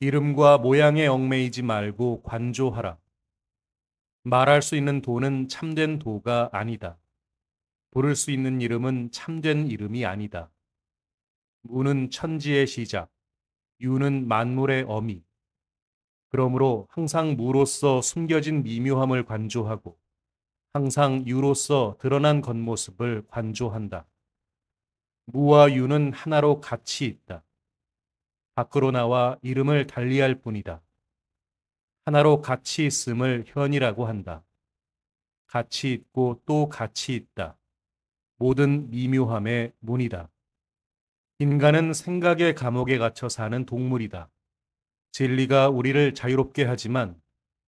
이름과 모양에 얽매이지 말고 관조하라. 말할 수 있는 도는 참된 도가 아니다. 부를 수 있는 이름은 참된 이름이 아니다. 무는 천지의 시작, 유는 만물의 어미. 그러므로 항상 무로서 숨겨진 미묘함을 관조하고 항상 유로서 드러난 겉모습을 관조한다. 무와 유는 하나로 같이 있다. 밖으로 나와 이름을 달리할 뿐이다. 하나로 같이 있음을 현이라고 한다. 같이 있고 또 같이 있다. 모든 미묘함의 문이다. 인간은 생각의 감옥에 갇혀 사는 동물이다. 진리가 우리를 자유롭게 하지만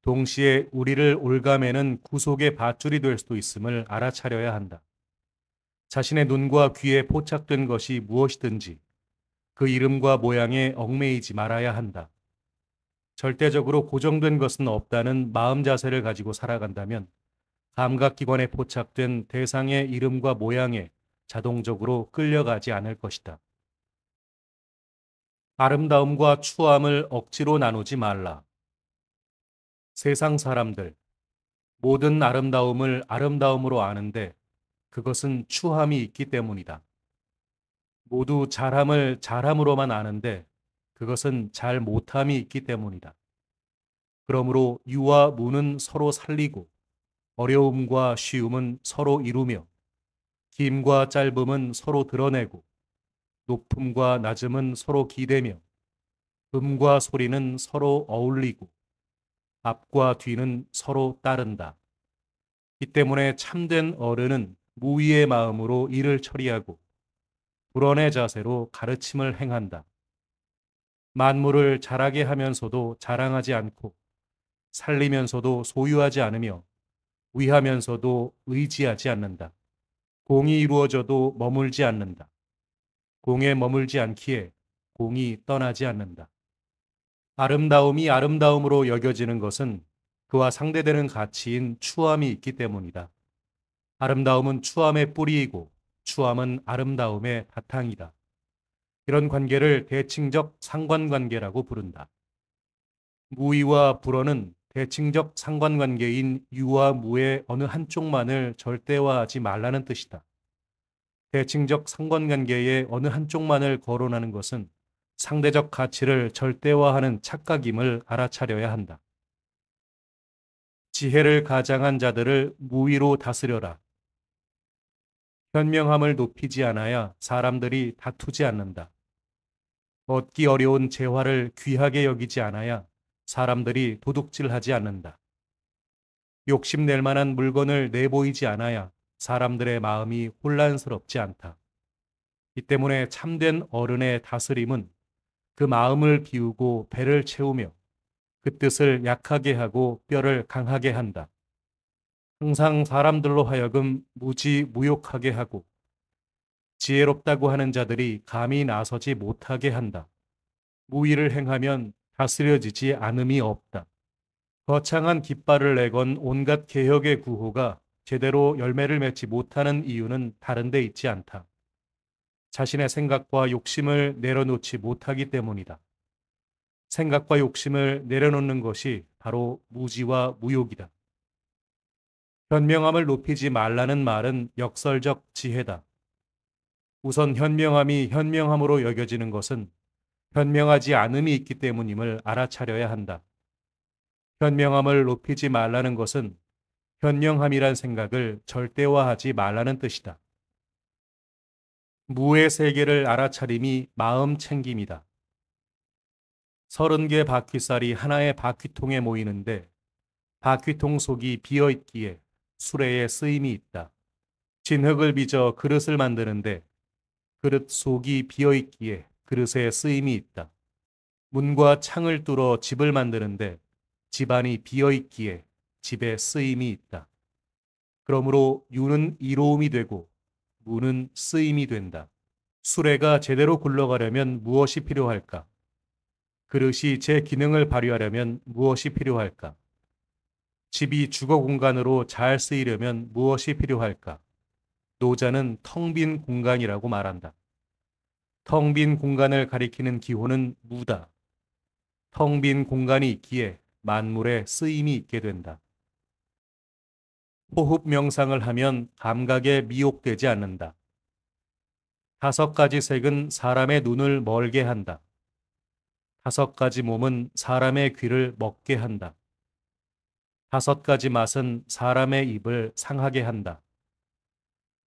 동시에 우리를 올가매는 구속의 밧줄이 될 수도 있음을 알아차려야 한다. 자신의 눈과 귀에 포착된 것이 무엇이든지 그 이름과 모양에 얽매이지 말아야 한다. 절대적으로 고정된 것은 없다는 마음 자세를 가지고 살아간다면 감각기관에 포착된 대상의 이름과 모양에 자동적으로 끌려가지 않을 것이다. 아름다움과 추함을 억지로 나누지 말라. 세상 사람들, 모든 아름다움을 아름다움으로 아는데 그것은 추함이 있기 때문이다. 모두 잘함을 잘함으로만 아는데 그것은 잘 못함이 있기 때문이다. 그러므로 유와 무는 서로 살리고 어려움과 쉬움은 서로 이루며 김과 짧음은 서로 드러내고 높음과 낮음은 서로 기대며 음과 소리는 서로 어울리고 앞과 뒤는 서로 따른다. 이 때문에 참된 어른은 무위의 마음으로 일을 처리하고 불언의 자세로 가르침을 행한다. 만물을 자라게 하면서도 자랑하지 않고 살리면서도 소유하지 않으며 위하면서도 의지하지 않는다. 공이 이루어져도 머물지 않는다. 공에 머물지 않기에 공이 떠나지 않는다. 아름다움이 아름다움으로 여겨지는 것은 그와 상대되는 가치인 추함이 있기 때문이다. 아름다움은 추함의 뿌리이고 추함은 아름다움의 바탕이다. 이런 관계를 대칭적 상관관계라고 부른다. 무의와 불어는 대칭적 상관관계인 유와 무의 어느 한쪽만을 절대화하지 말라는 뜻이다. 대칭적 상관관계의 어느 한쪽만을 거론하는 것은 상대적 가치를 절대화하는 착각임을 알아차려야 한다. 지혜를 가장한 자들을 무의로 다스려라. 현명함을 높이지 않아야 사람들이 다투지 않는다. 얻기 어려운 재화를 귀하게 여기지 않아야 사람들이 도둑질하지 않는다. 욕심낼 만한 물건을 내보이지 않아야 사람들의 마음이 혼란스럽지 않다. 이 때문에 참된 어른의 다스림은 그 마음을 비우고 배를 채우며 그 뜻을 약하게 하고 뼈를 강하게 한다. 항상 사람들로 하여금 무지무욕하게 하고 지혜롭다고 하는 자들이 감히 나서지 못하게 한다. 무의를 행하면 다스려지지 않음이 없다. 거창한 깃발을 내건 온갖 개혁의 구호가 제대로 열매를 맺지 못하는 이유는 다른 데 있지 않다. 자신의 생각과 욕심을 내려놓지 못하기 때문이다. 생각과 욕심을 내려놓는 것이 바로 무지와 무욕이다. 현명함을 높이지 말라는 말은 역설적 지혜다. 우선 현명함이 현명함으로 여겨지는 것은 현명하지 않음이 있기 때문임을 알아차려야 한다. 현명함을 높이지 말라는 것은 현명함이란 생각을 절대화하지 말라는 뜻이다. 무의 세계를 알아차림이 마음 챙김이다. 30개 바퀴살이 하나의 바퀴통에 모이는데 바퀴통 속이 비어있기에 수레에 쓰임이 있다. 진흙을 빚어 그릇을 만드는데 그릇 속이 비어있기에 그릇에 쓰임이 있다. 문과 창을 뚫어 집을 만드는데 집안이 비어있기에 집에 쓰임이 있다. 그러므로 유는 이로움이 되고 무는 쓰임이 된다. 수레가 제대로 굴러가려면 무엇이 필요할까? 그릇이 제 기능을 발휘하려면 무엇이 필요할까? 집이 주거 공간으로 잘 쓰이려면 무엇이 필요할까? 노자는 텅 빈 공간이라고 말한다. 텅 빈 공간을 가리키는 기호는 무다. 텅 빈 공간이 있기에 만물에 쓰임이 있게 된다. 호흡 명상을 하면 감각에 미혹되지 않는다. 5가지 색은 사람의 눈을 멀게 한다. 5가지 몸은 사람의 귀를 먹게 한다. 5가지 맛은 사람의 입을 상하게 한다.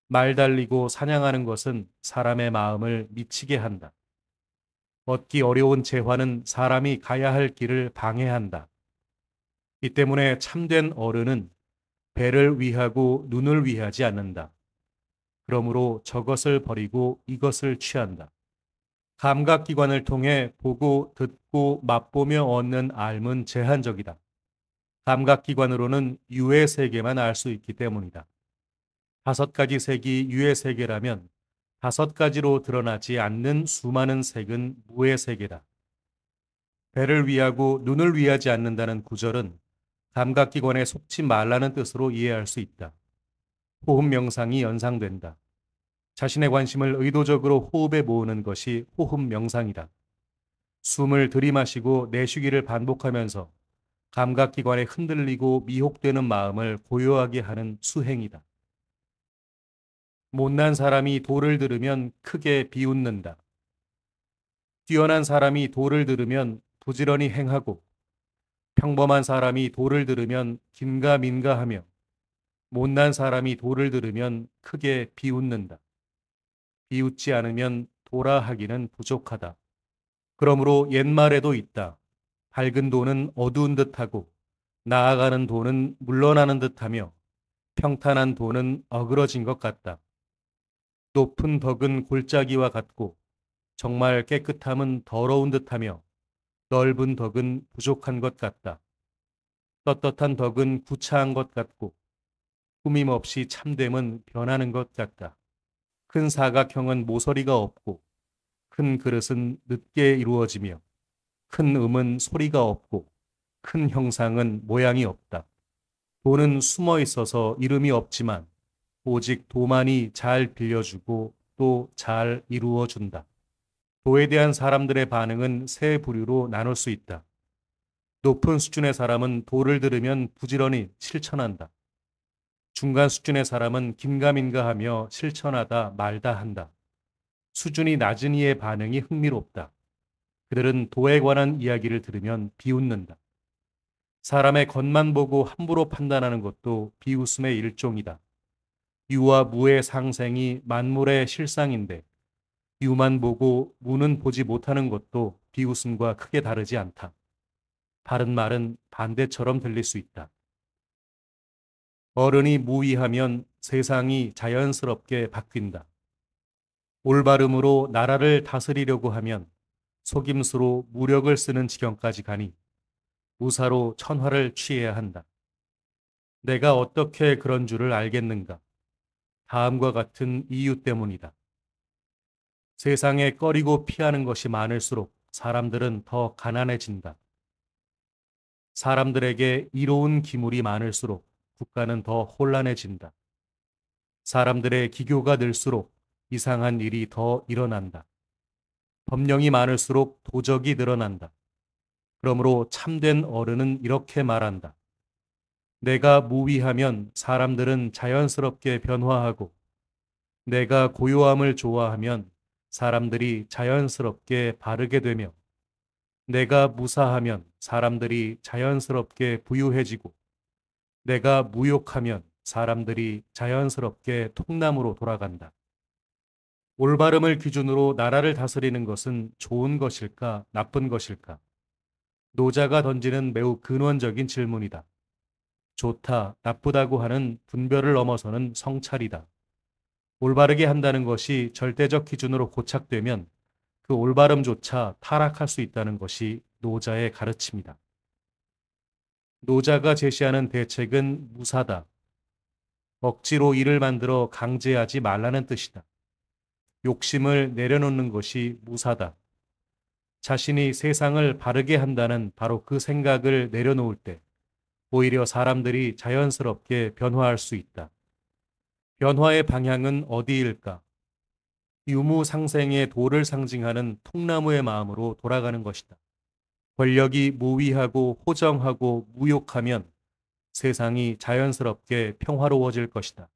말 달리고 사냥하는 것은 사람의 마음을 미치게 한다. 얻기 어려운 재화는 사람이 가야 할 길을 방해한다. 이 때문에 참된 어른은 배를 위하고 눈을 위하지 않는다. 그러므로 저것을 버리고 이것을 취한다. 감각기관을 통해 보고 듣고 맛보며 얻는 알은 제한적이다. 감각기관으로는 유의 세계만 알 수 있기 때문이다. 5가지 색이 유의 세계라면 5가지로 드러나지 않는 수많은 색은 무의 세계다. 배를 위하고 눈을 위하지 않는다는 구절은 감각기관에 속지 말라는 뜻으로 이해할 수 있다. 호흡 명상이 연상된다. 자신의 관심을 의도적으로 호흡에 모으는 것이 호흡 명상이다. 숨을 들이마시고 내쉬기를 반복하면서 감각기관에 흔들리고 미혹되는 마음을 고요하게 하는 수행이다. 못난 사람이 도를 들으면 크게 비웃는다. 뛰어난 사람이 도를 들으면 부지런히 행하고 평범한 사람이 도를 들으면 긴가민가하며 못난 사람이 도를 들으면 크게 비웃는다. 비웃지 않으면 도라 하기는 부족하다. 그러므로 옛말에도 있다. 밝은 도는 어두운 듯하고 나아가는 도는 물러나는 듯하며 평탄한 도는 어그러진 것 같다. 높은 덕은 골짜기와 같고 정말 깨끗함은 더러운 듯하며 넓은 덕은 부족한 것 같다. 떳떳한 덕은 구차한 것 같고 꾸밈 없이 참됨은 변하는 것 같다. 큰 사각형은 모서리가 없고 큰 그릇은 늦게 이루어지며 큰 음은 소리가 없고 큰 형상은 모양이 없다. 도는 숨어 있어서 이름이 없지만 오직 도만이 잘 빌려주고 또 잘 이루어준다. 도에 대한 사람들의 반응은 세 부류로 나눌 수 있다. 높은 수준의 사람은 도를 들으면 부지런히 실천한다. 중간 수준의 사람은 긴가민가하며 실천하다 말다 한다. 수준이 낮은 이의 반응이 흥미롭다. 그들은 도에 관한 이야기를 들으면 비웃는다. 사람의 겉만 보고 함부로 판단하는 것도 비웃음의 일종이다. 유와 무의 상생이 만물의 실상인데 유만 보고 무는 보지 못하는 것도 비웃음과 크게 다르지 않다. 바른 말은 반대처럼 들릴 수 있다. 어른이 무위하면 세상이 자연스럽게 바뀐다. 올바름으로 나라를 다스리려고 하면 속임수로 무력을 쓰는 지경까지 가니 무사로 천화를 취해야 한다. 내가 어떻게 그런 줄을 알겠는가? 다음과 같은 이유 때문이다. 세상에 꺼리고 피하는 것이 많을수록 사람들은 더 가난해진다. 사람들에게 이로운 기물이 많을수록 국가는 더 혼란해진다. 사람들의 기교가 늘수록 이상한 일이 더 일어난다. 법령이 많을수록 도적이 늘어난다. 그러므로 참된 어른은 이렇게 말한다. 내가 무위하면 사람들은 자연스럽게 변화하고 내가 고요함을 좋아하면 사람들이 자연스럽게 바르게 되며 내가 무사하면 사람들이 자연스럽게 부유해지고 내가 무욕하면 사람들이 자연스럽게 통남으로 돌아간다. 올바름을 기준으로 나라를 다스리는 것은 좋은 것일까, 나쁜 것일까? 노자가 던지는 매우 근원적인 질문이다. 좋다, 나쁘다고 하는 분별을 넘어서는 성찰이다. 올바르게 한다는 것이 절대적 기준으로 고착되면 그 올바름조차 타락할 수 있다는 것이 노자의 가르침이다. 노자가 제시하는 대책은 무사다. 억지로 일을 만들어 강제하지 말라는 뜻이다. 욕심을 내려놓는 것이 무사다. 자신이 세상을 바르게 한다는 바로 그 생각을 내려놓을 때 오히려 사람들이 자연스럽게 변화할 수 있다. 변화의 방향은 어디일까? 유무상생의 도를 상징하는 통나무의 마음으로 돌아가는 것이다. 권력이 무위하고 호정하고 무욕하면 세상이 자연스럽게 평화로워질 것이다.